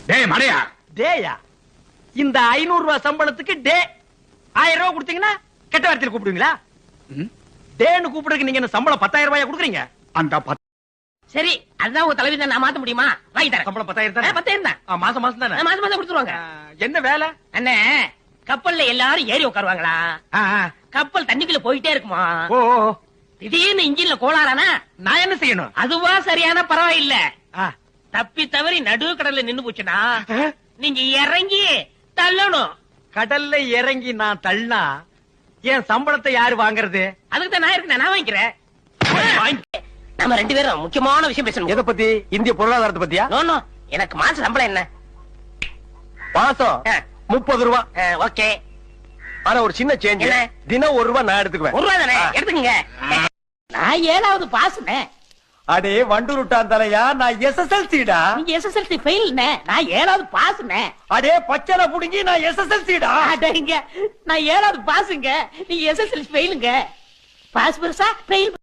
டேய் மடையா, டேயா? இந்த 500 ரூபாய் சம்பளத்துக்கு டே 1000 ரூபாய் கொடுத்தீங்கன்னா கெட்ட வார்த்தையில கூப்பிடுவீங்களா? டேன்னு கூப்பிடுறதுக்கு நீங்க என்ன சம்பளம் 10,000 ரூபாயா கொடுக்குறீங்க? அந்த சரி, அதுதான் உங்க தலைவி தான், நான் மாத்த முடியுமா? வாங்கி தரேன். சம்பளம் 10,000 தானே? 10,000 தான். மாசம் மாசம் தானே? மாசம் மாசம் கொடுத்துருவாங்க. என்ன வேலை? அண்ணே, கப்பல்ல எல்லாரும் ஏறி உட்காருவாங்களா? கப்பல் தண்ணிக்குள்ள போயிட்டே இருக்குமா? ஓ திடீர்னு இன்ஜின்ல கோளாறானா நான் என்ன செய்யணும்? அதுவா சரியான பரவாயில்ல. ஆ. தப்பி தவறி நடு கடல்ல நின்னு போச்சுனா நீங்க இறங்கி தள்ளணும். கடல்ல இறங்கி நான் தள்ளனா என் சம்பளத்தை யாரு வாங்குறது? அதுக்கு தான் நான் இருக்கேன், நான் வாங்கிக்கிறேன். நம்ம 2 பேரும் முக்கியமான விஷயம் பேசணும். எதை பத்தி? இந்திய பொருளாதாரத்தை பத்தியா? நோ நோ, எனக்கு மாச சம்பளம் என்ன? மாசம் 30 ரூபா. ஓகே. ஆனா ஒரு சின்ன சேஞ்ச். என்ன? தினம் 1 ரூபா நான் எடுத்துக்குவேன். 1 ரூபா தானே? எடுத்துக்கங்க. நான் 7வது பாஸ்னே. அடே வண்டூருட்டான் தலையா, நான் எஸ்எஸ்எல்சிடா. நீங்க எஸ்எஸ்எல்சி ஃபெயில்னே, நான் 7வது பாஸ்னே. அடே பச்சனை புடுங்கி நான் எஸ்எஸ்எல்சிடா. அடேங்க, நான் 7வது பாஸ்ங்க, நீங்க எஸ்எஸ்எல்சி ஃபெயிலுங்க. பாஸ் பெருசா ஃபெயில்